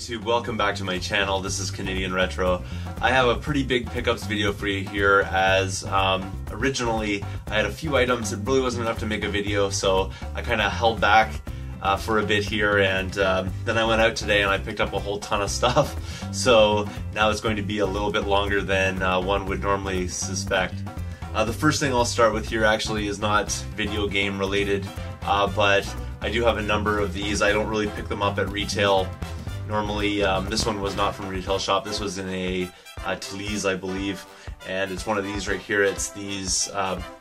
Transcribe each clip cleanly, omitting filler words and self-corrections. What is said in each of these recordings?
YouTube? Welcome back to my channel. This is Canadian Retro. I have a pretty big pickups video for you here as originally I had a few items. It really wasn't enough to make a video, so I kind of held back for a bit here, and then I went out today and I picked up a whole ton of stuff. So now it's going to be a little bit longer than one would normally suspect. The first thing I'll start with here actually is not video game related, but I do have a number of these. I don't really pick them up at retail. Normally, this one was not from a retail shop. This was in a Toulouse, I believe, and it's one of these right here. It's these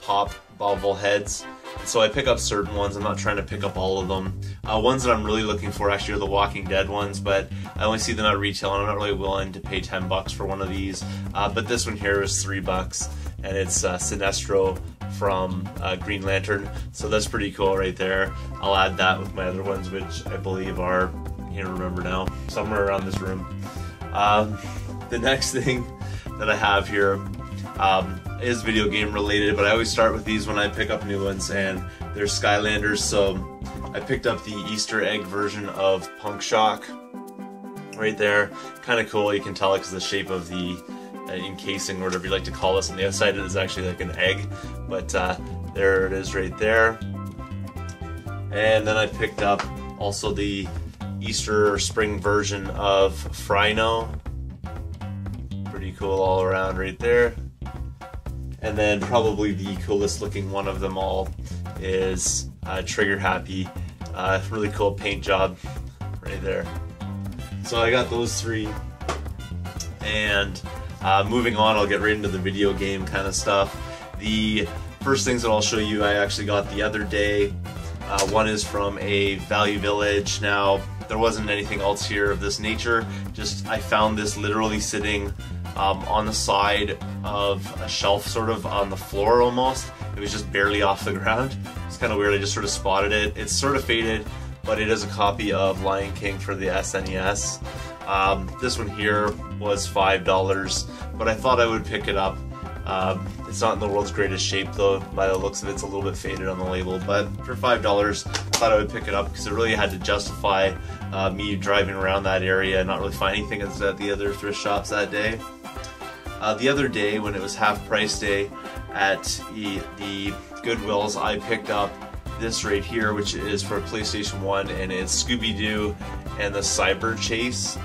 pop bobble heads. So I pick up certain ones. I'm not trying to pick up all of them. Ones that I'm really looking for actually are the Walking Dead ones, but I only see them at retail and I'm not really willing to pay 10 bucks for one of these. But this one here is 3 bucks, and it's Sinestro from Green Lantern, so that's pretty cool right there. I'll add that with my other ones, which I believe are, I can't remember now, somewhere around this room. The next thing that I have here is video game related, but I always start with these when I pick up new ones, and they're Skylanders. So I picked up the Easter egg version of Punk Shock right there. Kind of cool. You can tell it because the shape of the encasing, or whatever you like to call this, on the outside it is actually like an egg, but there it is right there. And then I picked up also the Easter or spring version of Frino. Pretty cool all around right there. And then probably the coolest looking one of them all is Trigger Happy. Really cool paint job right there. So I got those three, and moving on, I'll get right into the video game kind of stuff. The first things that I'll show you I actually got the other day. One is from a Value Village. Now, there wasn't anything else here of this nature, just I found this literally sitting on the side of a shelf, sort of on the floor almost. It was just barely off the ground. It's kind of weird, I just sort of spotted it. It's sort of faded, but it is a copy of Lion King for the SNES. This one here was $5, but I thought I would pick it up. It's not in the world's greatest shape though, by the looks of it. It's a little bit faded on the label, but for $5 I thought I would pick it up because it really had to justify me driving around that area and not really find anything at the other thrift shops that day. The other day, when it was half price day at the Goodwills, I picked up this right here, which is for PlayStation 1, and it's Scooby-Doo and the Cyber Chase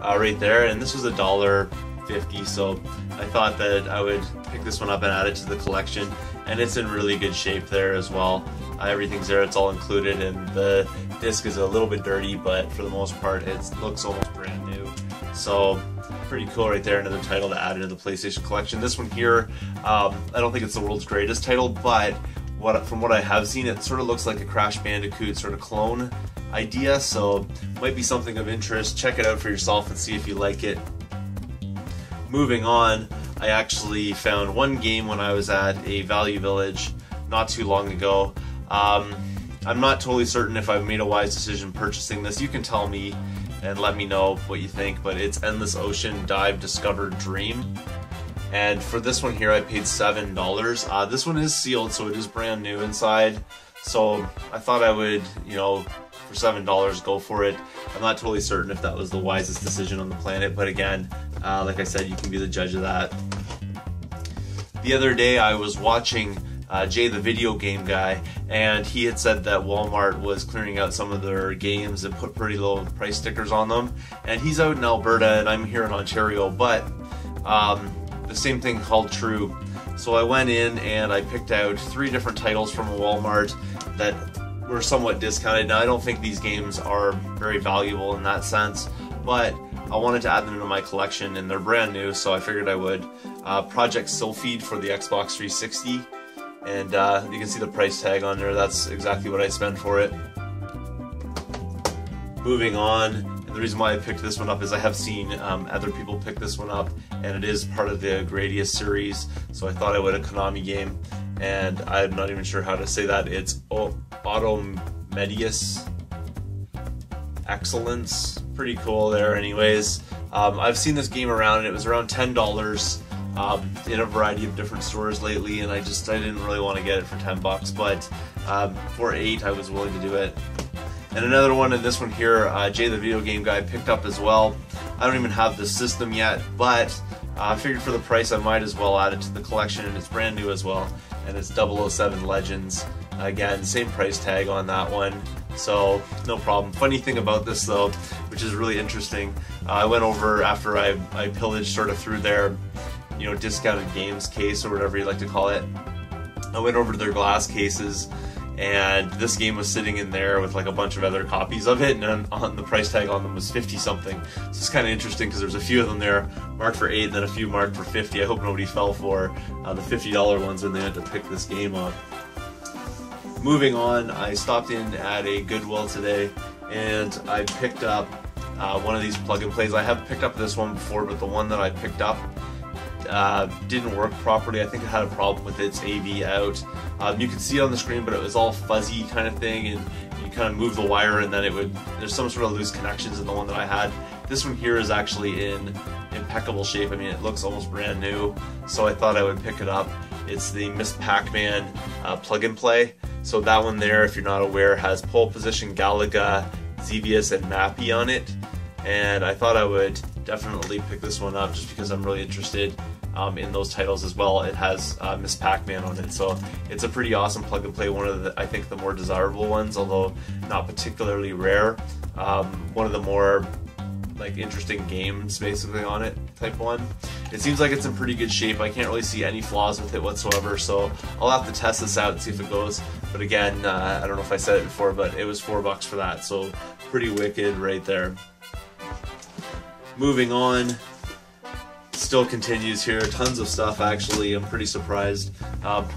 right there, and this was $1.50, so I thought that I would pick this one up and add it to the collection, and it's in really good shape there as well. Everything's there, it's all included, and the disc is a little bit dirty, but for the most part it looks almost brand new. So pretty cool right there, another title to add into the PlayStation collection. This one here, I don't think it's the world's greatest title, but from what I have seen, it sort of looks like a Crash Bandicoot sort of clone idea, so might be something of interest. Check it out for yourself and see if you like it. Moving on, I actually found one game when I was at a Value Village not too long ago. I'm not totally certain if I've made a wise decision purchasing this. You can tell me and let me know what you think, but it's Endless Ocean Dive Discover Dream. And for this one here I paid $7. This one is sealed, so it is brand new inside. So I thought I would, you know, for $7 go for it. I'm not totally certain if that was the wisest decision on the planet, but again, like I said, you can be the judge of that. The other day I was watching Jay the Video Game Guy, and he had said that Walmart was clearing out some of their games and put pretty low price stickers on them. And he's out in Alberta and I'm here in Ontario, but the same thing held true. So I went in and I picked out 3 different titles from a Walmart that were somewhat discounted. Now, I don't think these games are very valuable in that sense, but I wanted to add them to my collection, and they're brand new, so I figured I would. Project Sylphid for the Xbox 360, and you can see the price tag on there. That's exactly what I spent for it. Moving on, and the reason why I picked this one up is I have seen other people pick this one up, and it is part of the Gradius series, so I thought I would. A Konami game, and I'm not even sure how to say that. It's Automedius Excellence. Pretty cool there anyways. I've seen this game around, and it was around $10 in a variety of different stores lately, and I didn't really want to get it for 10 bucks, but for $8 I was willing to do it. And another one, and this one here, Jay the Video Game Guy picked up as well. I don't even have the system yet, but I figured for the price I might as well add it to the collection, and it's brand new as well. And it's 007 Legends. Again, same price tag on that one, so no problem. Funny thing about this though, which is really interesting, I went over after I pillaged sort of through their, you know, discounted games case or whatever you like to call it. I went over to their glass cases, and this game was sitting in there with like a bunch of other copies of it, and on the price tag on them was 50 something. So it's kind of interesting because there's a few of them there marked for 8 and then a few marked for 50. I hope nobody fell for the $50 ones when they had to pick this game up. Moving on, I stopped in at a Goodwill today and I picked up one of these plug and plays. I have picked up this one before, but the one that I picked up didn't work properly. I think it had a problem with its AV out. You could see it on the screen, but it was all fuzzy kind of thing, and you kind of move the wire and then it would, there's some sort of loose connections in the one that I had. This one here is actually in impeccable shape. I mean, it looks almost brand new, so I thought I would pick it up. It's the Miss Pac-Man plug and play. So that one there, if you're not aware, has Pole Position, Galaga, Xevious, and Mappy on it. And I thought I would definitely pick this one up just because I'm really interested in those titles as well. It has Miss Pac-Man on it, so it's a pretty awesome plug and play. One of the, I think, the more desirable ones, although not particularly rare. One of the more like interesting games basically on it type one. It seems like it's in pretty good shape. I can't really see any flaws with it whatsoever, so I'll have to test this out and see if it goes. But again, I don't know if I said it before, but it was $4 for that, so pretty wicked right there. Moving on, still continues here. Tons of stuff actually. I'm pretty surprised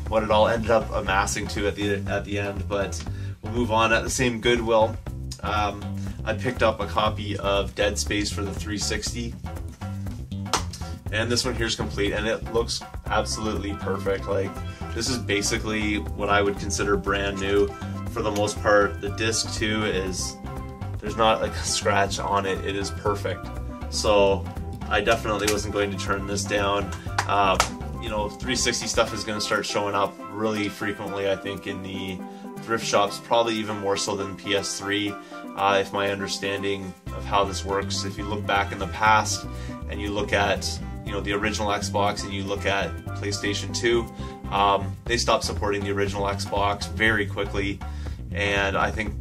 what it all ended up amassing to at the end, but we'll move on. At the same Goodwill, I picked up a copy of Dead Space for the 360, and this one here is complete, and it looks absolutely perfect. Like, this is basically what I would consider brand new for the most part. The disc too is, there's not like a scratch on it. It is perfect. So I definitely wasn't going to turn this down. You know, 360 stuff is going to start showing up really frequently, I think, in the thrift shops, probably even more so than PS3, if my understanding of how this works. If you look back in the past and you look at, you know, the original Xbox and you look at PlayStation 2, they stopped supporting the original Xbox very quickly, and I think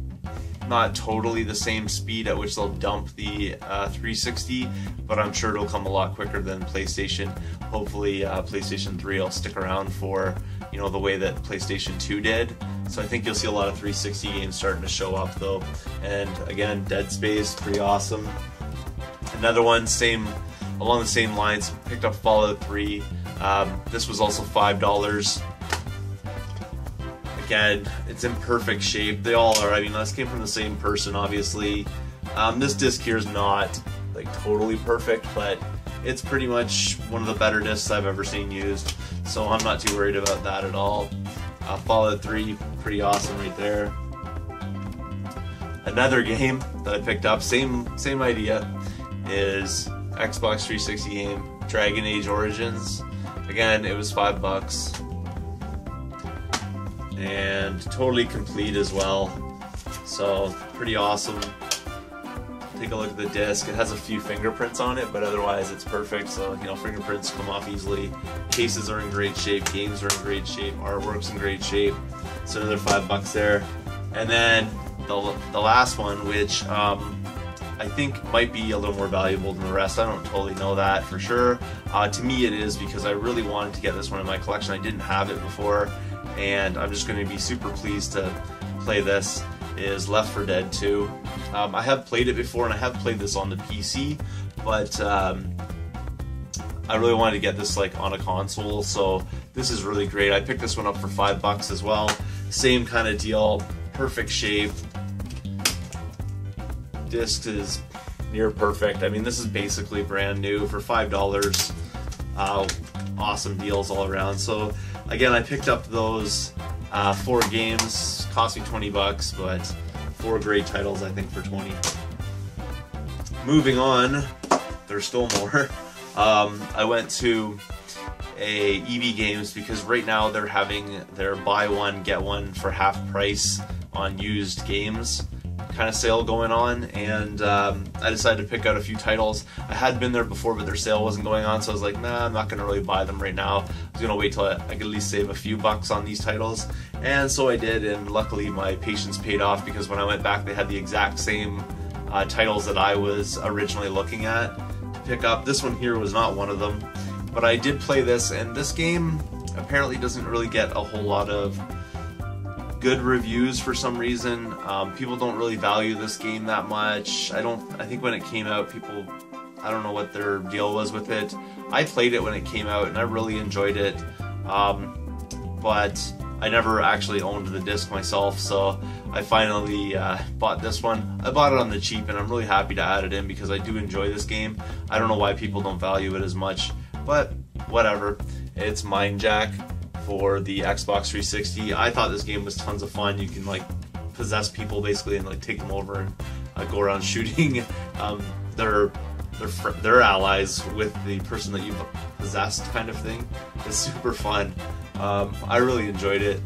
not totally the same speed at which they'll dump the 360, but I'm sure it'll come a lot quicker than PlayStation. Hopefully PlayStation 3 will stick around for, you know, the way that PlayStation 2 did. So I think you'll see a lot of 360 games starting to show up though. And again, Dead Space, pretty awesome. Another one, along the same lines, picked up Fallout 3. This was also $5. Again, it's in perfect shape. They all are. I mean, this came from the same person, obviously. This disc here is not like totally perfect, but it's pretty much one of the better discs I've ever seen used, so I'm not too worried about that at all. Fallout 3, pretty awesome right there. Another game that I picked up, same idea, is Xbox 360 game, Dragon Age Origins. Again, it was $5. And totally complete as well, so pretty awesome. Take a look at the disc. It has a few fingerprints on it, but otherwise it's perfect. So, you know, fingerprints come off easily. Cases are in great shape, games are in great shape, artwork's in great shape. So another $5 there. And then the last one, which I think might be a little more valuable than the rest. I don't totally know that for sure. To me it is, because I really wanted to get this one in my collection. I didn't have it before, and I'm just going to be super pleased to play this, is Left 4 Dead 2. I have played it before, and I have played this on the PC, but I really wanted to get this like on a console, so this is really great. I picked this one up for $5 as well. Same kind of deal, perfect shape. Disc is near perfect. I mean, this is basically brand new for $5. Awesome deals all around. So again, I picked up those 4 games, cost me $20, but 4 great titles I think for 20. Moving on, there's still more. I went to a EV Games because right now they're having their buy one get one for half price on used games. kind of sale going on, and I decided to pick out a few titles. I had been there before, but their sale wasn't going on, so I was like, nah, I'm not going to really buy them right now. I was going to wait till I could at least save a few bucks on these titles, and so I did, and luckily my patience paid off, because when I went back they had the exact same titles that I was originally looking at to pick up. This one here was not one of them, but I did play this, and this game apparently doesn't really get a whole lot of good reviews for some reason. People don't really value this game that much. I think when it came out, people, I don't know what their deal was with it. I played it when it came out and I really enjoyed it, but I never actually owned the disc myself, so I finally bought this one. I bought it on the cheap, and I'm really happy to add it in because I do enjoy this game. I don't know why people don't value it as much, but whatever. It's Mind Jack for the Xbox 360. I thought this game was tons of fun. You can like possess people basically and like take them over and go around shooting their allies with the person that you've possessed, kind of thing. It's super fun. I really enjoyed it.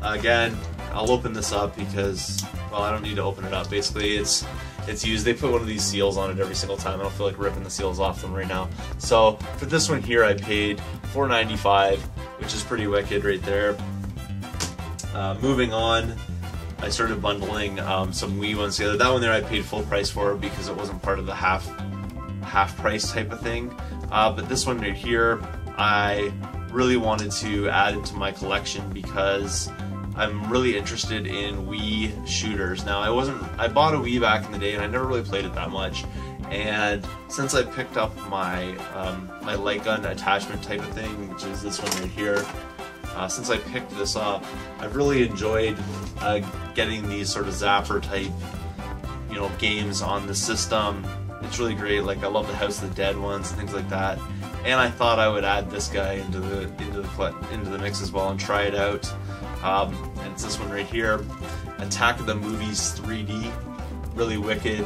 Again, I'll open this up because, well, I don't need to open it up. Basically, it's used. They put one of these seals on it every single time. I don't feel like ripping the seals off them right now. So for this one here, I paid $4.95, which is pretty wicked right there. Moving on, I started bundling some Wii ones together. That one there I paid full price for because it wasn't part of the half price type of thing. But this one right here, I really wanted to add into my collection because I'm really interested in Wii shooters. Now, I bought a Wii back in the day and I never really played it that much. And since I picked up my my light gun attachment type of thing, which is this one right here, since I picked this up, I've really enjoyed getting these sort of zapper type, games on the system. It's really great. Like, I love the House of the Dead ones and things like that. And I thought I would add this guy into the mix as well and try it out. And it's this one right here, Attack of the Movies 3D. Really wicked.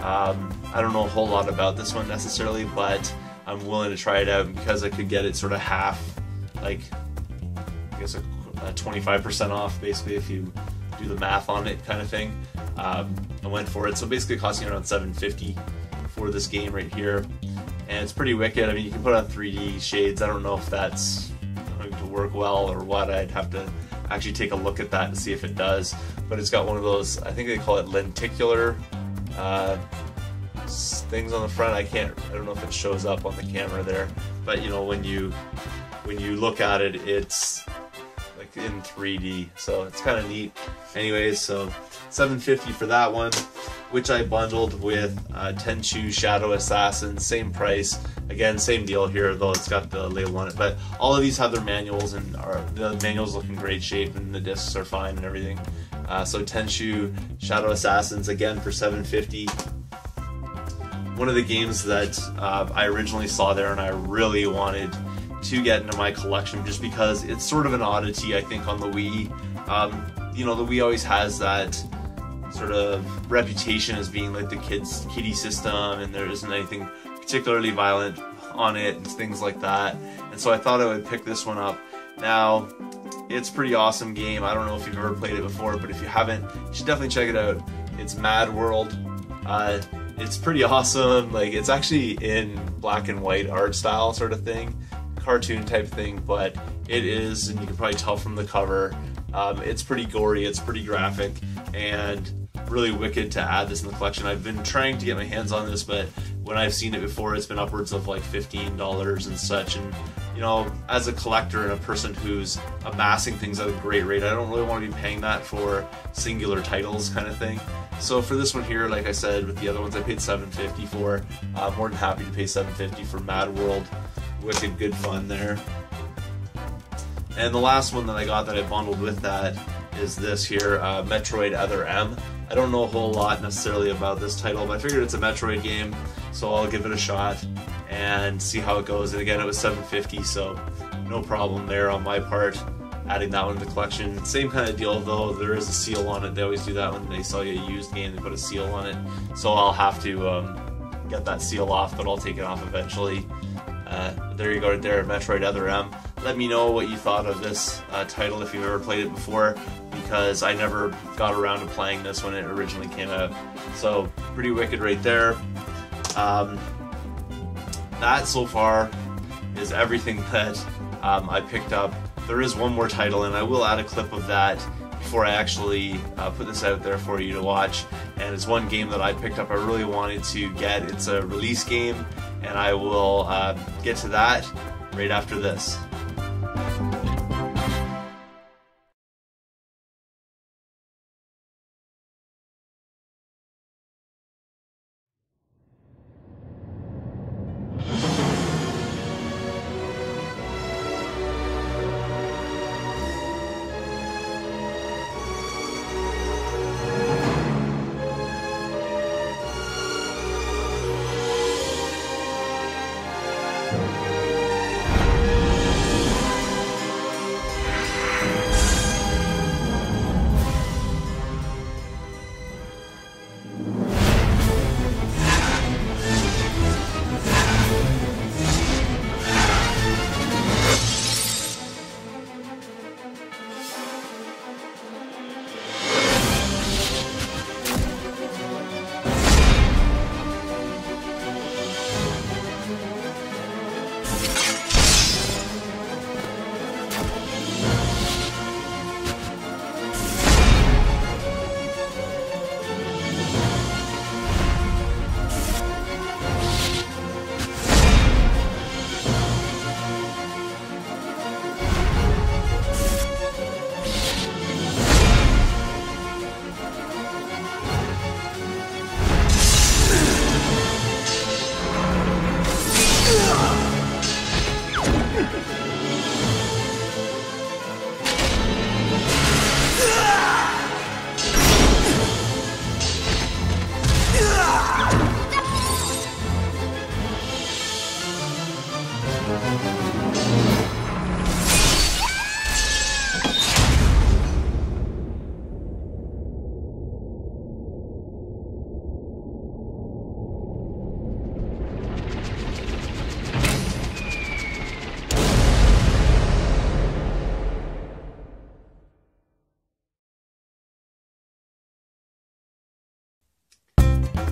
I don't know a whole lot about this one necessarily, but I'm willing to try it out because I could get it sort of half, like, I guess a 25% off basically if you do the math on it, kind of thing. I went for it. So basically it costs you around $7.50 for this game right here. And it's pretty wicked. I mean, you can put on 3D shades. I don't know if that's going to work well or what. I'd have to actually take a look at that and see if it does. But it's got one of those, I think they call it lenticular things on the front. I don't know if it shows up on the camera there. But when you look at it, it's like in 3D. So it's kind of neat. Anyways, so $7.50 for that one, which I bundled with Tenchu Shadow Assassin, same price. Again, same deal here, though it's got the label on it. But all of these have their manuals, and the manuals look in great shape, and the discs are fine and everything. So Tenchu Shadow Assassins, again for $7.50. One of the games that I originally saw there and I really wanted to get into my collection just because it's sort of an oddity, I think, on the Wii. The Wii always has that sort of reputation as being like the kiddie system, and there isn't anything particularly violent on it and things like that. And so I thought I would pick this one up. Now, it's a pretty awesome game. I don't know if you've ever played it before, but if you haven't, you should definitely check it out. It's Mad World. It's pretty awesome. Like, it's actually in black and white art style sort of thing, cartoon type thing, but it is, and you can probably tell from the cover, it's pretty gory, it's pretty graphic, and really wicked to add this in the collection. I've been trying to get my hands on this, but when I've seen it before, it's been upwards of like $15 and such. And as a collector and a person who's amassing things at a great rate, I don't really want to be paying that for singular titles, kind of thing. So for this one here, like I said, with the other ones I paid $7.50 for. More than happy to pay $7.50 for Mad World. Wicked good fun there. And the last one that I got that I bundled with that is this here, Metroid Other M. I don't know a whole lot necessarily about this title, but I figured it's a Metroid game, so I'll give it a shot and see how it goes. And again, it was $7.50, so no problem there on my part adding that one to the collection. Same kind of deal though, there is a seal on it. They always do that when they sell you a used game, they put a seal on it. So I'll have to get that seal off, but I'll take it off eventually. There you go right there, Metroid Other M. Let me know what you thought of this title if you've ever played it before, because I never got around to playing this when it originally came out. So pretty wicked right there. That so far is everything that I picked up. There is one more title, and I will add a clip of that before I actually put this out there for you to watch. And it's one game that I picked up I really wanted to get. It's a release game, and I will get to that right after this.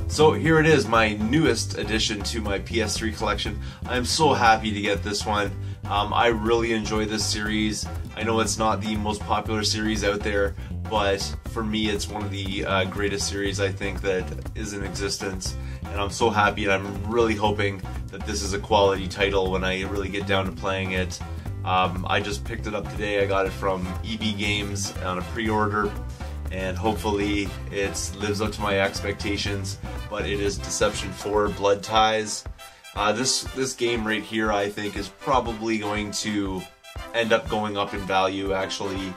So here it is, my newest addition to my PS3 collection. I'm so happy to get this one. I really enjoy this series. I know it's not the most popular series out there, but for me it's one of the greatest series I think that is in existence. And I'm so happy, and I'm really hoping that this is a quality title when I really get down to playing it. I just picked it up today. I got it from EB Games on a pre-order, and hopefully it lives up to my expectations. But it is Deception 4 Blood Ties. This game right here I think is probably going to end up going up in value actually,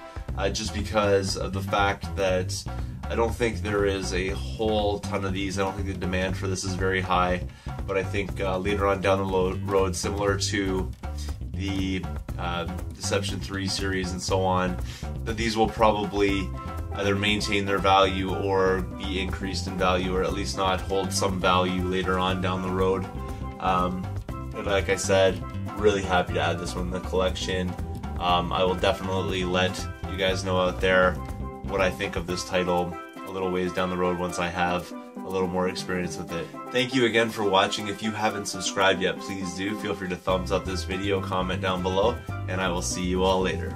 just because of the fact that I don't think there is a whole ton of these. I don't think the demand for this is very high, but I think later on down the road, similar to the Deception 3 series and so on, that these will probably either maintain their value or be increased in value, or at least not hold some value later on down the road. But like I said, really happy to add this one to the collection. I will definitely let you guys know out there what I think of this title a little ways down the road once I have a little more experience with it. Thank you again for watching. If you haven't subscribed yet, please do. Feel free to thumbs up this video, comment down below, and I will see you all later.